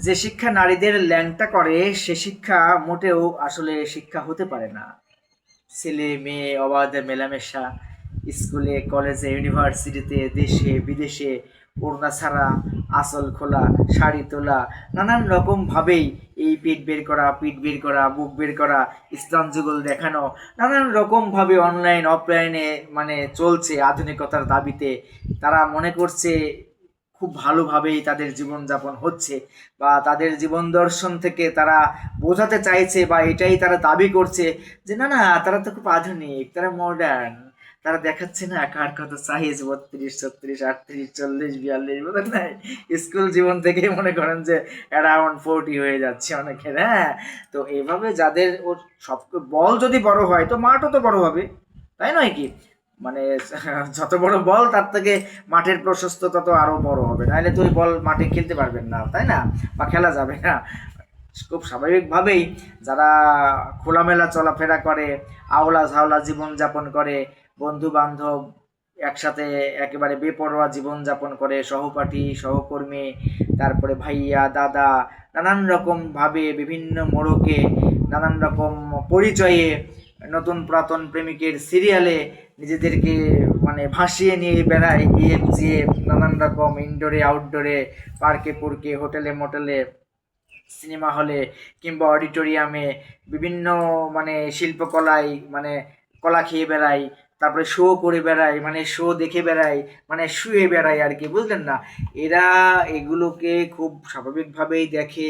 যে শিক্ষা নারীদের ল্যাংটা করে সে শিক্ষা মোটেও আসলে শিক্ষা হতে পারে না। ছেলে মেয়ে অবাধ মেলামেশা, স্কুলে কলেজে ইউনিভার্সিটিতে দেশে বিদেশে, ওড়না ছাড়া, আঁচল খোলা, শাড়ি তোলা, নানান রকম ভাবেই এই পেট বের করা, পিঠ বের করা, বুক বের করা, ইসলাম যুগল দেখানো, নানান রকম ভাবে অনলাইন অফলাইনে মানে চলছে আধুনিকতার দাবিতে। তারা মনে করছে খুব ভালোভাবেই তাদের জীবনযাপন হচ্ছে, বা তাদের জীবন দর্শন থেকে তারা বোঝাতে চাইছে, বা এটাই তারা দাবি করছে যে না না, তারা তো খুব আধুনিক, তারা মডার্ন। তারা দেখাচ্ছে না কার কত সাইজ, 32, 36, 38, 40, 42, বোঝেন নাই? স্কুল জীবন থেকেই মনে করেন যে অ্যারাউন্ড 40 হয়ে যাচ্ছে অনেকের। হ্যাঁ, তো এভাবে যাদের ওর সব বল যদি বড় হয় তো মাঠও তো বড় হবে, তাই নয় কি? মানে যত বড় বল তার থেকে মাঠের প্রশস্ততা তো আরো বড় হবে, নাহলে তো ওই বল মাঠে খেলতে পারবেন না, তাই না? বা খেলা যাবে না। খুব স্বাভাবিকভাবেই যারা খোলামেলা চলাফেরা করে, আওলা ঝাওলা জীবনযাপন করে, বন্ধু বান্ধব একসাথে একেবারে বেপরোয়া জীবনযাপন করে, সহপাঠী সহকর্মী, তারপরে ভাইয়া দাদা, নানান রকম ভাবে বিভিন্ন মোড়কে, নানান রকম পরিচয়ে, নতুন পুরাতন প্রেমিকের সিরিয়ালে নিজেদেরকে মানে ভাসিয়ে নিয়ে বেড়ায়, EFGF, নানান রকম ইনডোরে আউটডোরে, পার্কে পুরকে, হোটেলে মোটেলে, সিনেমা হলে, কিংবা অডিটোরিয়ামে, বিভিন্ন মানে শিল্পকলায় মানে কলা খেয়ে বেড়াই, তারপরে শো করে বেড়াই, মানে শো দেখে বেড়াই, মানে শুয়ে বেড়াই আর কি, বুঝলেন না? এরা এগুলোকে খুব স্বাভাবিকভাবেই দেখে।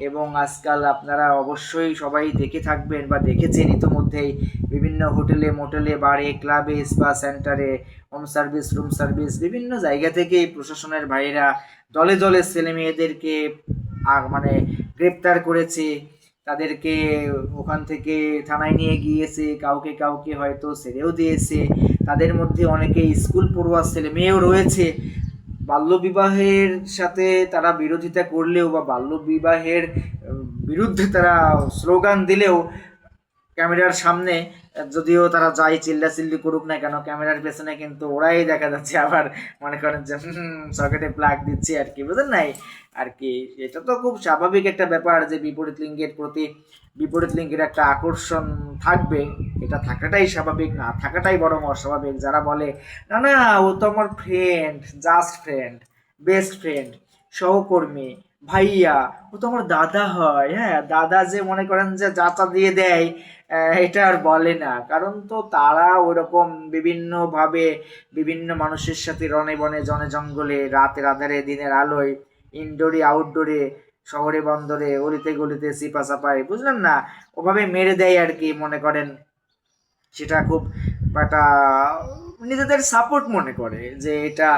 এবং আজকাল আপনারা অবশ্যই সবাই দেখে থাকবেন বা দেখেছেন ইতোমধ্যেই, বিভিন্ন হোটেলে মোটেলে, বারে, ক্লাবে, স্পা সেন্টারে, হোম সার্ভিস, রুম সার্ভিস, বিভিন্ন জায়গা থেকেই প্রশাসনের ভাইয়েরা দলে দলে ছেলে মেয়েদেরকে মানে গ্রেপ্তার করেছে। তাদেরকে ওখান থেকে থানায় নিয়ে গিয়েছে, কাউকে কাউকে হয়তো ছেড়েও দিয়েছে। তাদের মধ্যে অনেকে স্কুল পড়ুয়া ছেলে মেয়েও রয়েছে। বাল্যবিবাহের সাথে তারা বিরোধিতা করলেও বা বাল্যবিবাহের বিরুদ্ধে তারা স্লোগান দিলেও ক্যামেরার সামনে যদিও তারা যাই চিল্লাচিল্লি করুক না কেন, ক্যামেরার পেছনে কিন্তু ওরাই দেখা যাচ্ছে আবার মনে করেন যে সকেটে প্লাগ দিচ্ছে আর কি, বুঝলেন নাই? আর কি, এটা তো খুব স্বাভাবিক একটা ব্যাপার যে বিপরীত লিঙ্গের প্রতি বিপরীত লিঙ্গের একটা আকর্ষণ থাকবে। এটা থাকাটাই স্বাভাবিক, না থাকাটাই বরং অস্বাভাবিক। যারা বলে না না, ও তো আমার friend, just friend, best friend, সহকর্মী, ভাইয়া, ও তো আমার দাদা হয়। হ্যাঁ, দাদা যে মনে করেন যে যাতা দিয়ে দেয়, এটা আর বলে না। কারণ তো তারা ওরকম বিভিন্নভাবে বিভিন্ন মানুষের সাথে রনে বনে জনে জঙ্গলে, রাতের আধারে দিনের আলোয়, ইনডোরে আউটডোরে, শহরে বন্দরে, অলিতে গলিতে, চিপা চাপায়, বুঝলেন না? ওভাবে মেরে দেয় আর কি, মনে করেন সেটা খুব একটা নিজেদের সাপোর্ট মনে করে যে এটা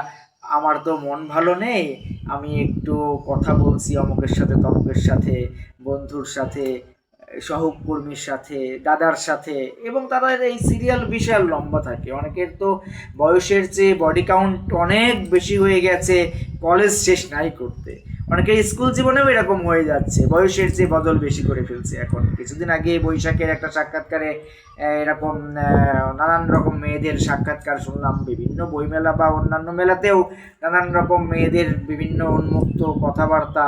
আমার তো মন ভালো নেই, আমি একটু কথা বলছি অমুকের সাথে তমুকের সাথে, বন্ধুর সাথে, সহকর্মীর সাথে, দাদার সাথে। এবং তাদের এই সিরিয়াল বিশাল লম্বা থাকে, অনেকের তো বয়সের চেয়ে বডি কাউন্ট অনেক বেশি হয়ে গেছে কলেজ শেষ নাই করতে। অনেকের স্কুল জীবনেও এরকম হয়ে যাচ্ছে, বয়সের চেয়ে বদল বেশি করে ফেলছে। এখন কিছুদিন আগে বৈশাখের একটা সাক্ষাৎকারে এরকম নানান রকম মেয়েদের সাক্ষাৎকার শুনলাম, বিভিন্ন বইমেলা বা অন্যান্য মেলাতেও নানান রকম মেয়েদের বিভিন্ন উন্মুক্ত কথাবার্তা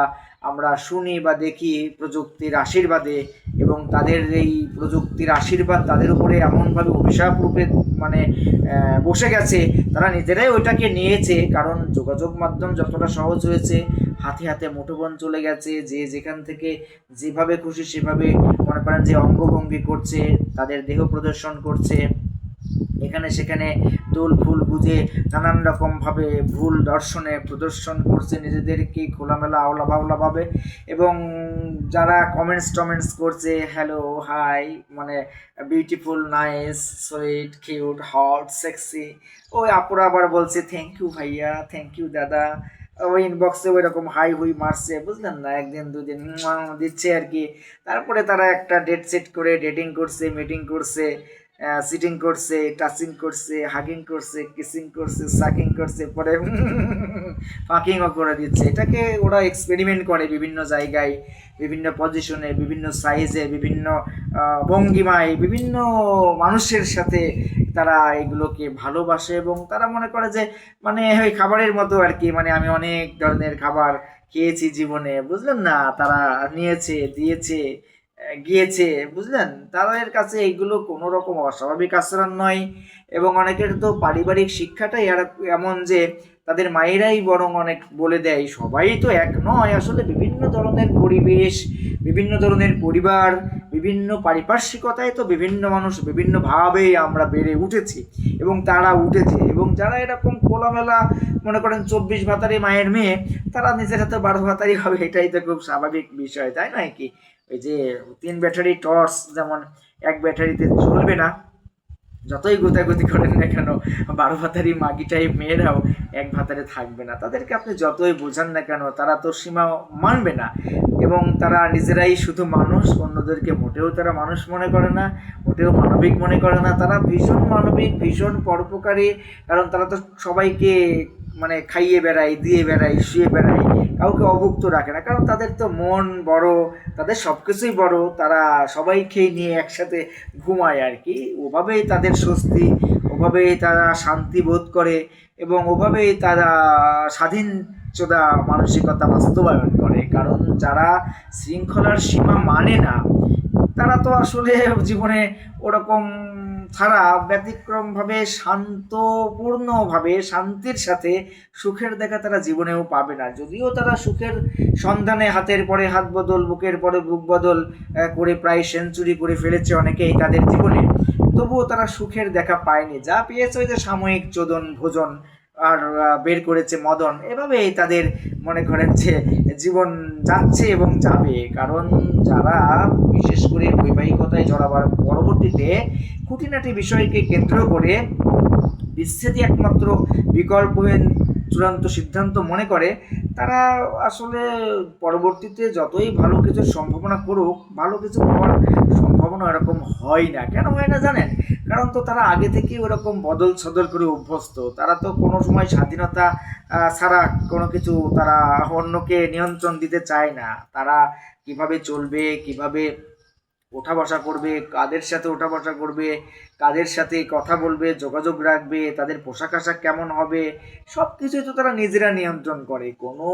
আমরা শুনি বা দেখি প্রযুক্তির আশীর্বাদে। এবং তাদের এই প্রযুক্তির আশীর্বাদ তাদের উপরে এমনভাবে অভিশাপ রূপে মানে বসে গেছে, তারা নিজেরাই ওইটাকে নিয়েছে। কারণ যোগাযোগ মাধ্যম যতটা সহজ হয়েছে, হাতে হাতে মুঠোফোন চলে গেছে, যে যেখান থেকে যেভাবে খুশি সেভাবে মনে করেন যে অঙ্গভঙ্গি করছে, তাদের দেহ প্রদর্শন করছে, এখানে সেখানে দোল ফুল গুজে নানান রকমভাবে ভুল দর্শনে প্রদর্শন করছে নিজেদেরকে খোলামেলা আওলা বাওলা ভাবে। এবং যারা কমেন্টস টমেন্টস করছে, হ্যালো হাই, মানে beautiful, nice, sweet, cute, hot, sexy, ওই আপুরা আবার বলছে থ্যাংক ইউ ভাইয়া, থ্যাংক ইউ দাদা, ওই ইনবক্সে ওই রকম হাই হুই মারছে, বুঝলেন না? একদিন দুদিন দিচ্ছে আর কি। তারপরে তারা একটা ডেট সেট করে ডেটিং করছে, মিটিং করছে, সিটিং করছে, টাচিং করছে, হাগিং করছে, কিসিং করছে, সাকিং করছে, পরে ফাকিংও করে দিচ্ছে। এটাকে ওরা এক্সপেরিমেন্ট করে বিভিন্ন জায়গায়, বিভিন্ন পজিশনে, বিভিন্ন সাইজে, বিভিন্ন ভঙ্গিমায়, বিভিন্ন মানুষের সাথে তারা এগুলোকে ভালোবাসে। এবং তারা মনে করে যে মানে ওই খাবারের মতো আর কি, মানে আমি অনেক ধরনের খাবার খেয়েছি জীবনে, বুঝলেন না? তারা নিয়েছে, দিয়েছে, গিয়েছে, বুঝলেন? তাদের কাছে এইগুলো কোনো রকম অস্বাভাবিক আচরণ নয়। এবং অনেকের তো পারিবারিক শিক্ষাটাই আর এমন যে তাদের মায়েরাই বরং অনেক বলে দেয়, সবাই তো এক নয় আসলে, বিভিন্ন ধরনের পরিবেশ, বিভিন্ন ধরনের পরিবার, বিভিন্ন পারিপার্শ্বিকতায় তো বিভিন্ন মানুষ বিভিন্নভাবেই আমরা বেড়ে উঠেছি এবং তারা উঠেছে। এবং যারা এরকম খোলামেলা মনে করেন 24 ভাতারি মায়ের মেয়ে, তারা নিজের হাতে 12 ভাতারি হবে, এটাই তো খুব স্বাভাবিক বিষয়, তাই নয় কি? ওই যে 3 ব্যাটারি টর্চ যেমন এক ব্যাটারিতে চলবে না, যতই গোতাগুতি করেন না কেন 12 ভাতারি মাগি টাইপ মেয়েরাও এক ভাতারে থাকবে না। তাদেরকে আপনি যতই বোঝান না কেন তারা তো সীমা মানবে না। এবং তারা নিজেরাই শুধু মানুষ, অন্যদেরকে মোটেও তারা মানুষ মনে করে না, মোটেও মানবিক মনে করে না। তারা ভীষণ মানবিক, ভীষণ পরোপকারী, কারণ তারা তো সবাইকে মানে খাইয়ে বেড়ায়, দিয়ে বেড়ায়, শুয়ে বেড়ায়, কাউকে অভুক্ত রাখে না, কারণ তাদের তো মন বড়, তাদের সব কিছুই বড়, তারা সবাইকে নিয়ে একসাথে ঘুমায় আর কি। ওভাবেই তাদের স্বস্তি, ওভাবেই তারা শান্তি বোধ করে এবং ওভাবেই তারা স্বাধীনচেতা মানসিকতা বাস্তবায়ন করে। কারণ যারা শৃঙ্খলার সীমা মানে না, তারা তো আসলে জীবনে ওরকম ছাড়া ব্যতিক্রমভাবে শান্তপূর্ণভাবে শান্তির সাথে সুখের দেখা তারা জীবনেও পাবে না। যদিও তারা সুখের সন্ধানে হাতের পরে হাত বদল, বুকের পরে বুক বদল করে প্রায় সেঞ্চুরি করে ফেলেছে অনেকেই তাদের জীবনে, তবুও তারা সুখের দেখা পায়নি। যা পেয়েছে ওই যে সাময়িক চোদন ভোজন আর বের করেছে মদন, এভাবেই তাদের মনে করেন যে জীবন যাচ্ছে এবং যাবে। কারণ যারা বিশেষ করে বৈবাহিকতায় জড়াবার পরবর্তীতে খুঁটিনাটি বিষয়কে কেন্দ্র করে বিচ্ছেদই একমাত্র বিকল্পহীন চূড়ান্ত সিদ্ধান্ত মনে করে, তারা আসলে পরবর্তীতে যতই ভালো কিছুর সম্ভাবনা করুক, ভালো কিছু পাওয়ার সম্ভাবনা এরকম হয় না। কেন হয় না জানেন? কারণ তো তারা আগে থেকেই ওরকম বদল সদল করে অভ্যস্ত। তারা তো কোনো সময় স্বাধীনতা ছাড়া কোনো কিছু তারা অন্যকে নিয়ন্ত্রণ দিতে চায় না। তারা কিভাবে চলবে, কিভাবে ওঠা বসা করবে, কাদের সাথে ওঠা বসা করবে, কাদের সাথে কথা বলবে, যোগাযোগ রাখবে, তাদের পোশাক আশাক কেমন হবে, সব কিছুই তো তারা নিজেরা নিয়ন্ত্রণ করে। কোনো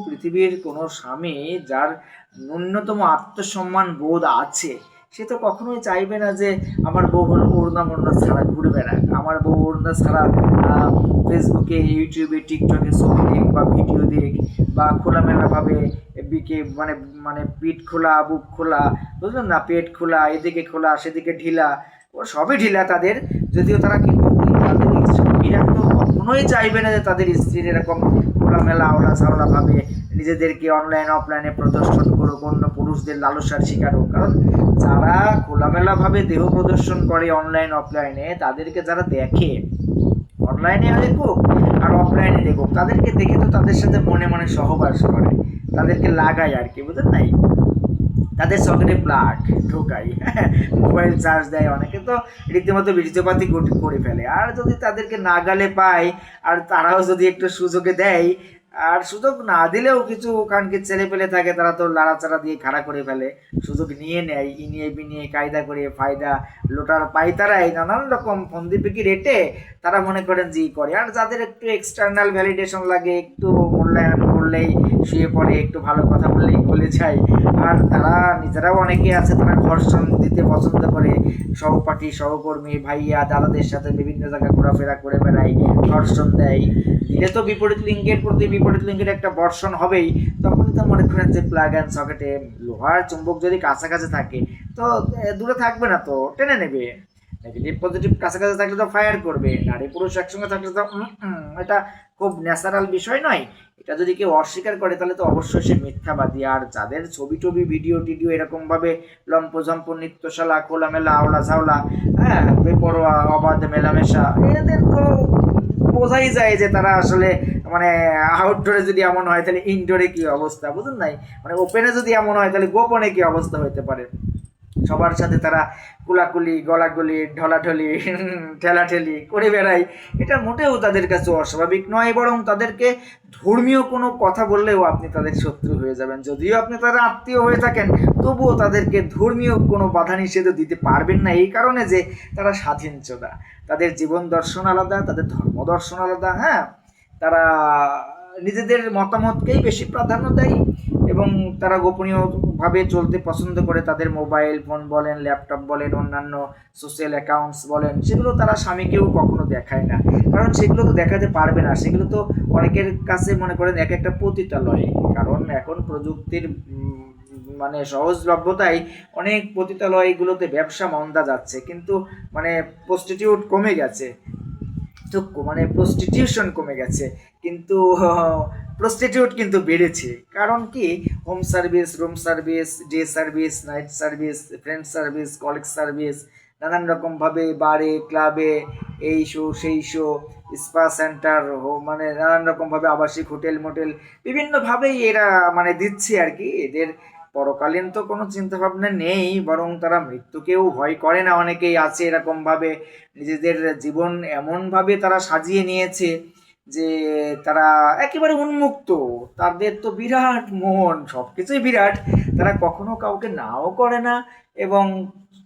পৃথিবীর কোনো স্বামী যার ন্যূনতম আত্মসম্মান বোধ আছে, সে তো কখনোই চাইবে না যে আমার বউ হলো ওড়না মোড়না ছাড়া ঘুরে বেড়াক, আমার বউ ওড়না ছাড়া ফেসবুকে, ইউটিউবে, টিকটকে ছবি দেখ বা ভিডিও দেখ, বা খোলামেলাভাবে বিকে মানে মানে পিঠ খোলা, বুক খোলা, বুঝলেন না, পেট খোলা, এদিকে খোলা সেদিকে ঢিলা, ও সবই ঢিলা তাদের। যদিও তারা কিন্তু তাদের স্ত্রীরা তো কখনোই চাইবে না যে তাদের স্ত্রীর এরকম খোলামেলা আওলা ছাওলা ভাবে নিজেদেরকে অনলাইন অফলাইনে প্রদর্শন করুক, অন্য পুরুষদের লালসার শিকার হোক। কারণ যারা খোলামেলাভাবে দেহ প্রদর্শন করে অনলাইন অফলাইনে, তাদেরকে যারা দেখে, অনলাইনে দেখুক আর অফলাইনে দেখুক, তাদেরকে দেখে তো তাদের সাথে মনে মনে সহবাস করে, তাদেরকে লাগায় আর কি, বুঝলেন নাই? তাদের সকেটে প্লাগ ঢোকাই, মোবাইল চার্জ দেয়, অনেকে তো রীতিমতো বীর্যপাতি করে ফেলে। আর যদি তাদেরকে নাগালে পায় আর তারাও যদি একটু সুযোগে দেয়, আর সুযোগ না দিলেও কিছু কানকে ছেলে পেলে থাকে, তারা তো লাড়াচাড়া দিয়ে খাড়া করে ফেলে, সুযোগ নিয়ে নেয়, ইনিয়ে বিনিয়ে কায়দা করে ফায়দা লোটার পায়তারাই নানান রকম ফন্দিপিকি রেটে তারা মনে করেন যে করে। আর যাদের একটু এক্সটার্নাল ভ্যালিডেশন লাগে, একটু মূল্যায়ন করলেই শুয়ে পড়ে, একটু ভালো কথা বললেই ভুলে যায়। আর তারা নিজেরাও অনেকে আছে, তারা ঘর্ষণ দিতে পছন্দ করে, সহপাঠী, সহকর্মী, ভাইয়া, দাদাদের সাথে বিভিন্ন জায়গায় ঘোরাফেরা করে বেড়ায়, ঘর্ষণ দেয়। দিলে তো বিপরীত লিঙ্গের প্রতি বিপরীত লিঙ্গের একটা বর্ষণ হবেই। তখনই তো মনে করেন যে প্লাগ অ্যান্ড সকেটে লোহার চুম্বক যদি কাছাকাছি থাকে তো দূরে থাকবে না, তো টেনে নেবে। নেগেটিভ পজিটিভ কাছাকাছি থাকলে তো ফায়ার করবে। নারী পুরুষ একসঙ্গে থাকলে তো এটা খুব ন্যাচারাল বিষয় নয়। এটা যদি কেউ অস্বীকার করে তাহলে তো অবশ্যই সে মিথ্যাবাদী। আর যাদের ছবি টবি ভিডিও টিডিও এরকমভাবে লম্পঝম্প নৃত্যশালা, খোলামেলা, আওলা ঝাওলা, হ্যাঁ, বেপরোয়া, অবাধ মেলামেশা, এদের তো বোঝাই যায় যে তারা আসলে মানে আউটডোরে যদি এমন হয় তাহলে ইনডোরে কি অবস্থা, বুঝুন নাই? মানে ওপেনে যদি এমন হয় তাহলে গোপনে কি অবস্থা হতে পারে। সবার সাথে তারা কুলাকুলি, গলাগুলি, ঢলাঢলি, ঠেলাঠেলি করে বেড়ায়। এটা মোটেও তাদের কাছে অস্বাভাবিক নয়, বরং তাদেরকে ধর্মীয় কোনো কথা বললেও আপনি তাদের শত্রু হয়ে যাবেন। যদিও আপনি তারা আত্মীয় হয়ে থাকেন, তবুও তাদেরকে ধর্মীয় কোনো বাধা নিষেধও দিতে পারবেন না, এই কারণে যে তারা স্বাধীনচেতা, তাদের জীবন দর্শন আলাদা, তাদের ধর্ম দর্শন আলাদা। হ্যাঁ, তারা নিজেদের মতামতকেই বেশি প্রাধান্য দেয় এবং তারা গোপনীয়ভাবে চলতে পছন্দ করে। তাদের মোবাইল ফোন বলেন, ল্যাপটপ বলেন, অন্যান্য সোশ্যাল অ্যাকাউন্টস বলেন, সেগুলো তারা স্বামীকেও কখনো দেখায় না, কারণ সেগুলো তো দেখাতে পারবে না। সেগুলো তো অনেকের কাছে মনে করেন এক একটা পতিতালয়, কারণ এখন প্রযুক্তির মানে সহজলভ্যতায় অনেক পতিতালয়গুলোতে ব্যবসা মন্দা যাচ্ছে, কিন্তু মানে প্রস্টিটিউট কমে গেছে, তো মানে প্রস্টিটিউশন কমে গেছে, কিন্তু প্রস্টিটিউট কিন্তু বেড়েছে। কারণ কি, home service, room service, day service, night service, friend service, colleague service, নানান রকমভাবে বারে ক্লাবে এই শো সেই শো, স্পা সেন্টার, মানে নানান রকমভাবে আবাসিক হোটেল মোটেল বিভিন্নভাবেই এরা মানে দিচ্ছে আর কি। এদের পরকালীন তো কোনো চিন্তাভাবনা নেই, বরং তারা মৃত্যুকেও ভয় করে না। অনেকেই আছে এরকমভাবে নিজেদের জীবন এমনভাবে তারা সাজিয়ে নিয়েছে যে তারা একেবারে উন্মুক্ত। তাদের তো বিরাট মন, সব কিছুই বিরাট, তারা কখনো কাউকে নাও করে না, এবং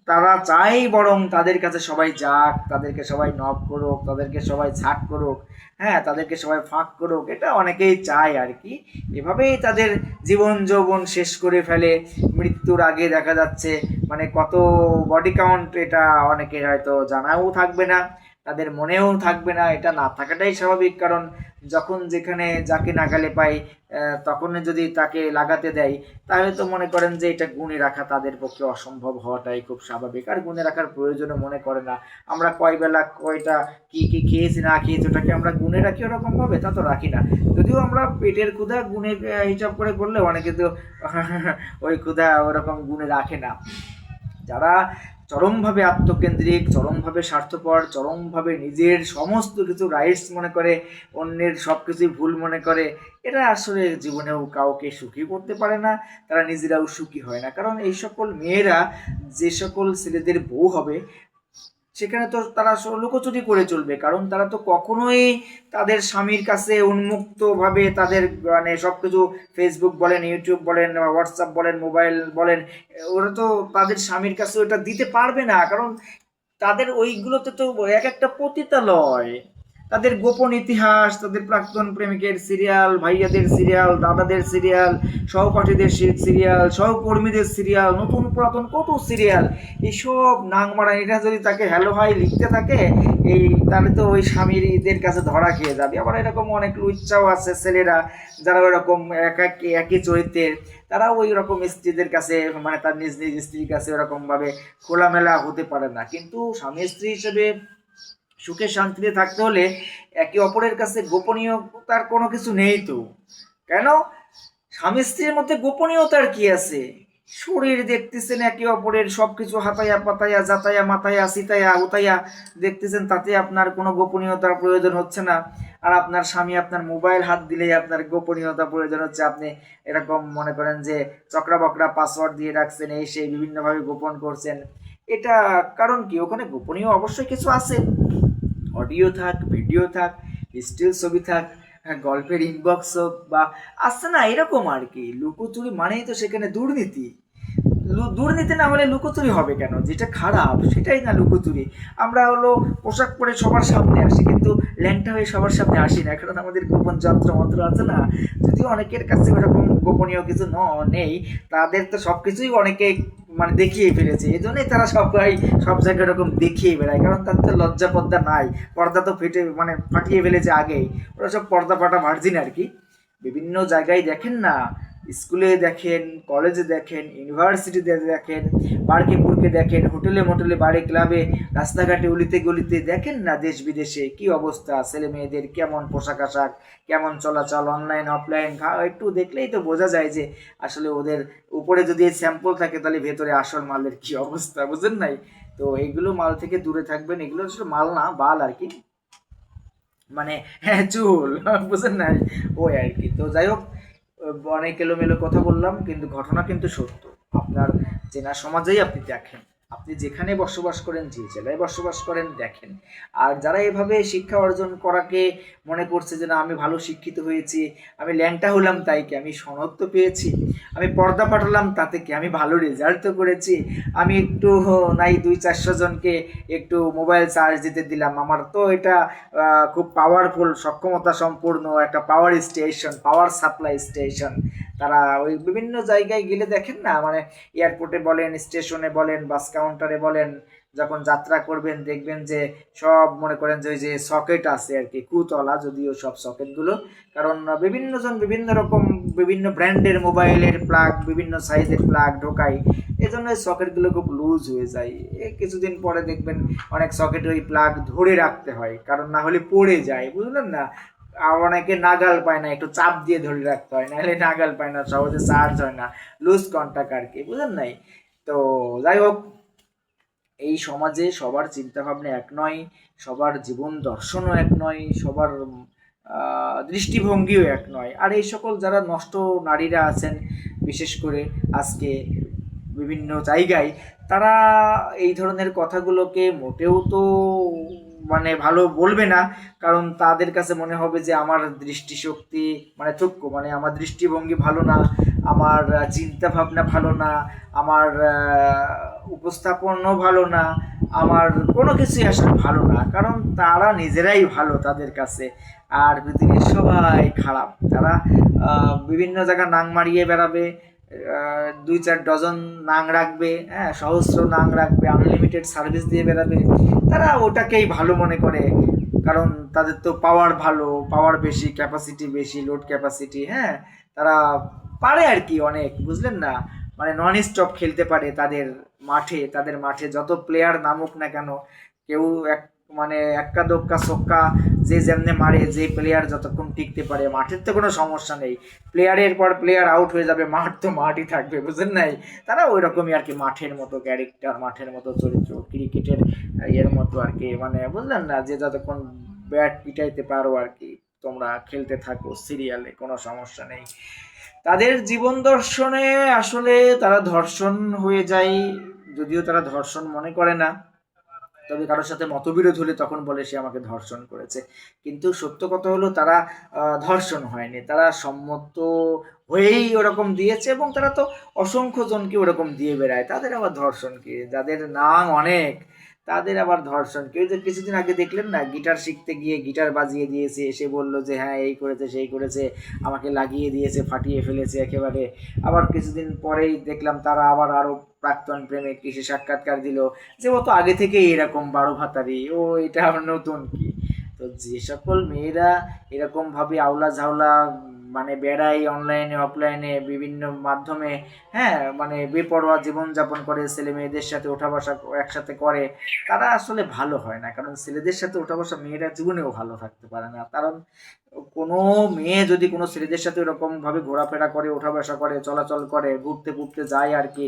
তারা চাই বরং তাদের কাছে সবাই যাক, তাদেরকে সবাই নক করুক, তাদেরকে সবাই ছাক করুক, হ্যাঁ, তাদেরকে সবাই ফাঁক করুক, এটা অনেকেই চায় আর কি। এভাবেই তাদের জীবন যৌবন শেষ করে ফেলে। মৃত্যুর আগে দেখা যাচ্ছে মানে কত বডি কাউন্ট, এটা অনেকের হয়তো জানাও থাকবে না, তাদের মনেও থাকবে না। এটা না থাকাটাই স্বাভাবিক, কারণ যখন যেখানে যাকে নাগালে পাই তখন যদি তাকে লাগাতে দেয়, তাহলে তো মনে করেন যে এটা গুণে রাখা তাদের পক্ষে অসম্ভব হওয়াটাই খুব স্বাভাবিক, আর গুণে রাখার প্রয়োজনে মনে করে না। আমরা কয় বেলা কয়টা কি কি খেয়েছি না খেয়েছি ওটাকে আমরা গুণে রাখি ওরকম ভাবে, তা তো রাখি না। যদিও আমরা পেটের ক্ষুধা গুণে হিসাব করে করলে অনেকে তো ওই ক্ষুধা ওরকম গুণে রাখে না। যারা চরমভাবে আত্মকেন্দ্রিক, চরমভাবে স্বার্থপর, চরমভাবে নিজের সমস্ত কিছু রাইটস মনে করে, অন্যের সব কিছুই ভুল মনে করে, এরা আসলে জীবনেও কাউকে সুখী করতে পারে না, তারা নিজেরাও সুখী হয় না। কারণ এই সকল মেয়েরা যে সকল ছেলেদের বউ হবে, সেখানে তো তারা লুকোচুরি করে চলবে, কারণ তারা তো কখনোই তাদের স্বামীর কাছে উন্মুক্তভাবে তাদের মানে সব কিছু, ফেসবুক বলেন, ইউটিউব বলেন, হোয়াটসঅ্যাপ বলেন, মোবাইল বলেন, ওরা তো তাদের স্বামীর কাছে ওটা দিতে পারবে না, কারণ তাদের ওইগুলোতে তো এক একটা পতিতালয়। তাদের গোপন ইতিহাস, তাদের প্রাক্তন প্রেমিকের সিরিয়াল, ভাইয়াদের সিরিয়াল, দাদাদের সিরিয়াল, সহপাঠীদের সিরিয়াল, সহকর্মীদের সিরিয়াল, নতুন পুরাতন কত সিরিয়াল, এইসব নাংমারা এটা যদি তাকে হ্যালো হাই লিখতে থাকে, এই তাহলে তো ওই স্বামীদের কাছে ধরা খেয়ে যাবে। আবার এরকম অনেক লুচ্চাও আছে ছেলেরা, যারা ওইরকম একই চরিত্রের, তারা ওই রকম স্ত্রীদের কাছে মানে তার নিজ নিজ স্ত্রীর কাছে ওরকমভাবে খোলামেলা হতে পারে না। কিন্তু স্বামী স্ত্রী হিসেবে সুখে শান্তিতে থাকতে হলে একে অপরের কাছে গোপনীয়তার কোনো কিছু নেই তো। কেন, স্বামী স্ত্রীর মধ্যে গোপনীয়তার কি আছে? শরীর দেখতেছেন একে অপরের, সবকিছু হাতায়া পাতায়া জাতায়া মাতায়া সিতায়া উতাইয়া দেখতেছেন, তাতে আপনার কোনো গোপনীয়তার প্রয়োজন হচ্ছে না। আর আপনার স্বামী আপনার মোবাইল হাত দিলেই আপনার গোপনীয়তা প্রয়োজন হচ্ছে। আপনি এরকম মনে করেন যে চকরা বকরা পাসওয়ার্ড দিয়ে রাখছেন, এই সেই বিভিন্নভাবে গোপন করছেন। এটা কারণ কি, ওখানে গোপনীয় অবশ্যই কিছু আছে, অডিও থাক, ভিডিও থাক, স্টিল ছবি থাক, গল্পের ইনবক্স হোক বা আসছে না এরকম আর কি। লুকোচুরি মানেই তো সেখানে দুর্নীতি। দুর্নীতি না হলে লুকোচুরি হবে কেন? যেটা খারাপ সেটাই না লুকোচুরি। আমরা হলো পোশাক পরে সবার সামনে আসি, কিন্তু ল্যাংটা হয়ে সবার সামনে আসি না, কারণ আমাদের গোপন যন্ত্রমন্ত্র আছে না। যদিও অনেকের কাছে ওরকম গোপনীয় কিছু নেই, তাদের তো সব কিছুই অনেকে মানে দেখিয়ে ফেলেছে, এই জন্যই তারা সবাই সব জায়গায় এরকম দেখিয়ে বেড়ায়, কারণ তার তো লজ্জা পর্দা নাই, পর্দা তো ফেটে মানে ফাটিয়ে ফেলেছে আগেই। ওরা সব পর্দা ফাটা ভার্জিন আর কি। বিভিন্ন জায়গায় দেখেন না, স্কুলে দেখেন, কলেজে দেখেন, ইউনিভার্সিটিতে দেখেন, পার্কে পুরকে দেখেন, হোটেলে মোটেলে, বারে ক্লাবে, রাস্তাঘাটে, অলিতে গলিতে দেখেন না, দেশ বিদেশে কি অবস্থা, ছেলে মেয়েদের কেমন পোশাক আশাক, কেমন চলাচল, অনলাইন অফলাইন, একটু দেখলেই তো বোঝা যায় যে আসলে ওদের উপরে যদি স্যাম্পল থাকে তাহলে ভেতরে আসল মালের কি অবস্থা, বুঝেন নাই? তো এইগুলো মাল থেকে দূরে থাকবেন, এগুলো আসলে মাল না, বাল আর কি, মানে হ্যাঁ চুল, বুঝেন নাই? ওই আর কি। তো যাই হোক, অনেক এলোমেলো কথা বললাম, কিন্তু ঘটনা কিন্তু সত্য। আপনার চেনা সমাজেই আপনি দেখেন, আপনি যেখানে বসবাস করেন, যে জেলায় বসবাস করেন, দেখেন। আর যারা এভাবে শিক্ষা অর্জন করাকে মনে করছে যে না আমি ভালো শিক্ষিত হয়েছি, আমি ল্যাংটা হলাম তাই কি, আমি সনদ তো পেয়েছি, আমি পর্দা পাঠালাম তাতে কি, আমি ভালো রেজাল্ট তো করেছি, আমি একটু নাই 200-400 জনকে একটু মোবাইল চার্জ দিতে দিলাম, আমার তো এটা খুব পাওয়ারফুল, সক্ষমতা সম্পূর্ণ একটা power station, power supply station. তারা ওই বিভিন্ন জায়গায় গেলে দেখেন না, মানে এয়ারপোর্টে বলেন, স্টেশনে বলেন, বাস কাউন্টারে বলেন, যখন যাত্রা করবেন দেখবেন যে সব মনে করেন যে ওই যে সকেট আছে আর কি, কুতলা যদিও সব সকেটগুলো, কারণ বিভিন্ন জন বিভিন্ন রকম বিভিন্ন ব্র্যান্ডের মোবাইলের প্লাগ, বিভিন্ন সাইজের প্লাগ ঢোকায়, এই জন্য সকেটগুলো খুব লুজ হয়ে যায়। কিছুদিন পরে দেখবেন অনেক সকেট ওই প্লাগ ধরে রাখতে হয়, কারণ না হলে পড়ে যায়, বুঝলেন না। আর অনেকে নাগাল পায় না, একটু চাপ দিয়ে ধরে রাখতে হয়, নাহলে নাগাল পায় না, সহজে চার্জ হয় না, লুজ কন্টাক্ট আর কি, বুঝলেন নাই। তো যাই হোক, এই সমাজে সবার চিন্তাভাবনা এক নয়, সবার জীবন দর্শনও এক নয়, সবার দৃষ্টিভঙ্গিও এক নয়। আর এই সকল যারা নষ্ট নারীরা আছেন বিশেষ করে আজকে বিভিন্ন জায়গায়, তারা এই ধরনের কথাগুলোকে মোটেও তো মানে ভালো বলবে না, কারণ তাদের কাছে মনে হবে যে আমার দৃষ্টিশক্তি মানে চক্ষু মানে আমার দৃষ্টিভঙ্গি ভালো না, আমার চিন্তা ভাবনা ভালো না, আমার উপস্থাপনও ভালো না, আমার কোনো কিছুই আসলে ভালো না, কারণ তারা নিজেরাই ভালো তাদের কাছে, আর পৃথিবীর সবাই খারাপ। তারা বিভিন্ন জায়গায় নাং মারিয়ে বেড়াবে, 2-4 ডজন নাং রাখবে, হ্যাঁ, সহস্র নাং রাখবে, আনলিমিটেড সার্ভিস দিয়ে বেড়াবে, তারা ওটাকেই ভালো মনে করে, কারণ তাদের তো পাওয়ার ভালো, পাওয়ার বেশি, ক্যাপাসিটি বেশি, লোড ক্যাপাসিটি, হ্যাঁ, তারা পারে আর কি অনেক, বুঝলেন না, মানে নন স্টপ খেলতে পারে তাদের মাঠে যত প্লেয়ার নামুক না কেন, কেউ এক মানে এক্কা দোক্কা সক্কা যে যেমনে মারে, যে প্লেয়ার যতক্ষণ টিকতে পারে, মাঠের তো কোনো সমস্যা নেই, প্লেয়ারের পর প্লেয়ার আউট হয়ে যাবে, মাঠ তো মাঠই থাকবে, বুঝলেন নাই। তারা ওই রকমই আর কি, মাঠের মতো ক্যারেক্টার, মাঠের মতো চরিত্র, ক্রিকেটের এর মতো আর কি, মানে বুঝলেন না, যে যতক্ষণ ব্যাট পিটাইতে পারো আর কি, তোমরা খেলতে থাকো সিরিয়ালে, কোনো সমস্যা নেই। তাদের জীবন দর্শনে আসলে তারা ধর্ষণ হয়ে যায়, যদিও তারা ধর্ষণ মনে করে না, তবে কারোর সাথে মতবিরোধ হলে তখন বলে সে আমাকে ধর্ষণ করেছে, কিন্তু সত্য কথা হলো তারা ধর্ষণ হয়নি, তারা সম্মত হয়েই ওরকম দিয়েছে, এবং তারা তো অসংখ্য জনকে ওরকম দিয়ে বেড়ায়, তাদের আবার ধর্ষণ কি, যাদের নাম অনেক তাদের আবার ধর্ষণ কি। ওই যে কিছুদিন আগে দেখলেন না, গিটার শিখতে গিয়ে গিটার বাজিয়ে দিয়েছে, এসে বলল যে হ্যাঁ এই করেছে সেই করেছে, আমাকে লাগিয়ে দিয়েছে, ফাটিয়ে ফেলেছে একেবারে। আবার কিছুদিন পরেই দেখলাম তারা আবার আরো প্রাক্তন প্রেমিক এসে সাক্ষাৎকার দিল, যে ও তো আগে থেকেই এরকম 12 ভাতারি, ও এটা আবার নতুন কি। তো যে সকল মেয়েরা এরকম ভাবে আওলা ঝাওলা মানে বেড়ায় অনলাইনে অফলাইনে বিভিন্ন মাধ্যমে, হ্যাঁ, মানে বেপরোয়া জীবনযাপন করে, ছেলে মেয়েদের সাথে ওঠা বসা একসাথে করে, তারা আসলে ভালো হয় না, কারণ ছেলেদের সাথে ওঠা বসা মেয়েরা জীবনেও ভালো থাকতে পারে না, কারণ কোনো মেয়ে যদি কোনো ছেলেদের সাথে এরকম ভাবে ঘোরাফেরা করে, ওঠা বসা করে, চলাচল করে, ঘুরতে ঘুরতে যায় আর কি,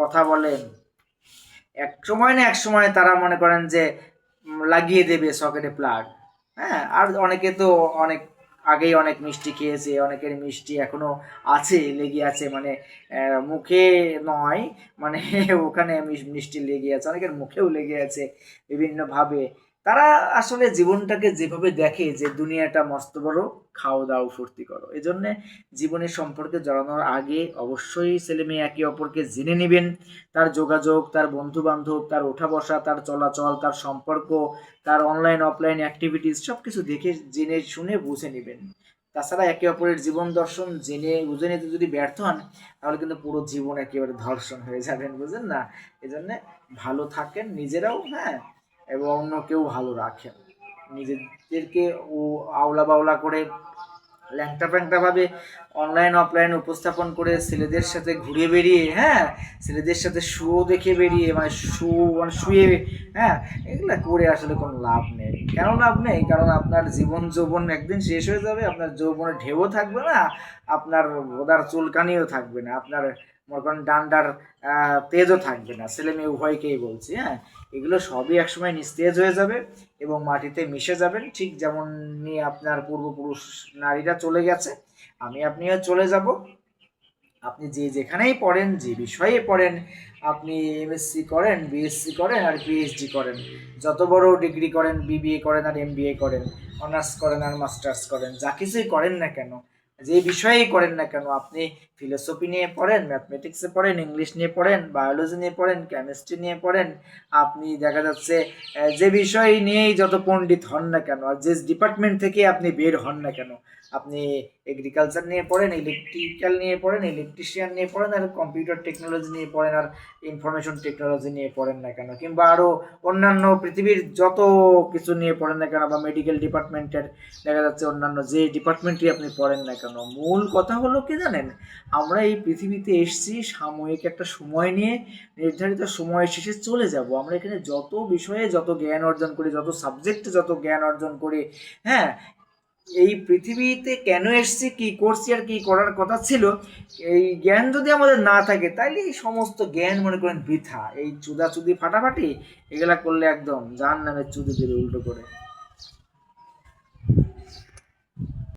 কথা বলে, এক সময় না এক সময় তারা মনে করেন যে লাগিয়ে দেবে সকেটে প্লাগ। হ্যাঁ, আর অনেকে তো অনেক আগেই অনেক মিষ্টি খেয়েছে, অনেকের মিষ্টি এখনো আছে, লেগে আছে, মানে মুখে নয়, মানে ওখানে মিষ্টি লেগে আছে, অনেকের মুখেও লেগে আছে বিভিন্নভাবে। তারা আসলে জীবনটাকে যেভাবে দেখে যে দুনিয়াটা মস্ত বড়, খাও দাও ফুর্তি করো, এজন্য জীবনের সম্পর্কে জড়ানোর আগে অবশ্যই ছেলে মেয়ে একে অপরকে জেনে নেবেন, তার যোগাযোগ, তার বন্ধু বান্ধব, তার ওঠা বসা, তার চলাচল, তার সম্পর্ক, তার অনলাইন অফলাইন অ্যাক্টিভিটিস সব কিছু দেখে জেনে শুনে বুঝে নেবেন। তাছাড়া একে অপরের জীবন দর্শন জেনে বুঝে নিতে যদি ব্যর্থ হন, তাহলে কিন্তু পুরো জীবন একেবারে ধর্ষণ হয়ে যাবেন, বুঝলেন না। এই জন্যে ভালো থাকেন নিজেরাও, হ্যাঁ, এবং অন্যকেও ভালো রাখেন, নিজেদেরকে ও আওলা বাওলা করে ল্যাংটা প্যাংটা ভাবে অনলাইন অফলাইন উপস্থাপন করে ছেলেদের সাথে ঘুরে বেরিয়ে, হ্যাঁ, ছেলেদের সাথে শুও দেখে বেরিয়ে, মানে মানে শুয়ে, হ্যাঁ, এগুলো করে আসলে কোনো লাভ নেই। কেন লাভ নেই? কারণ আপনার জীবন যৌবন একদিন শেষ হয়ে যাবে, আপনার যৌবনের ঢেউও থাকবে না, আপনার ওদার চুলকানিও থাকবে না, আপনার মনে করেন ডান্ডার তেজও থাকবে না, ছেলে মেয়ে উভয়কেই বলছি, হ্যাঁ, এগুলো সবই একসময় নিস্তেজ হয়ে যাবে এবং মাটিতে মিশে যাবেন, ঠিক যেমন নিয়ে আপনার পূর্বপুরুষ নারীরা চলে গেছে, আপনিও চলে যাব। আপনি যেখানেই পড়েন, যে বিষয়ে পড়েন, আপনি এমএসসি করেন, বিএসসি করেন আর পিএইচডি করেন, যত বড় ডিগ্রি করেন, বিবিএ করেন আর এমবিএ করেন, অনার্স করেন আর মাস্টার্স করেন, যা কিছুই করেন না কেন, যে বিষয়েই করেন না কেন, আপনি ফিলোসফি নিয়ে পড়েন, ম্যাথমেটিক্সে পড়েন, ইংলিশ নিয়ে পড়েন, বায়োলজি নিয়ে পড়েন, কেমিস্ট্রি নিয়ে পড়েন, আপনি দেখা যাচ্ছে যে বিষয় নিয়েই যত পণ্ডিত হন না কেন, আর যে ডিপার্টমেন্ট থেকে আপনি বের হন না কেন, আপনি এগ্রিকালচার নিয়ে পড়েন, ইলেকট্রিক্যাল নিয়ে পড়েন, ইলেকট্রিশিয়ান নিয়ে পড়েন, আর কম্পিউটার টেকনোলজি নিয়ে পড়েন, আর ইনফরমেশন টেকনোলজি নিয়ে পড়েন না কেন, কিংবা আরও অন্যান্য পৃথিবীর যত কিছু নিয়ে পড়েন না কেন, বা মেডিকেল ডিপার্টমেন্টের দেখা যাচ্ছে অন্যান্য যে ডিপার্টমেন্টই আপনি পড়েন না কেন, মূল কথা হলো কি জানেন, আমরা এই পৃথিবীতে এসেছি সাময়িক একটা সময় নিয়ে, নির্ধারিত সময় শেষে চলে যাব। আমরা এখানে যত বিষয়ে যত জ্ঞান অর্জন করি, যত সাবজেক্টে যত জ্ঞান অর্জন করি, হ্যাঁ, এই পৃথিবীতে কেন এসছি, কি করছি আর কি করার কথা ছিল, এই জ্ঞান যদি আমাদের না থাকে তাহলে এই সমস্ত জ্ঞান মনে করেন বৃথা। এই চুদাচুদি ফাটাফাটি এগুলা করলে একদম জাহান্নামের চুদি দেবে উল্টো করে।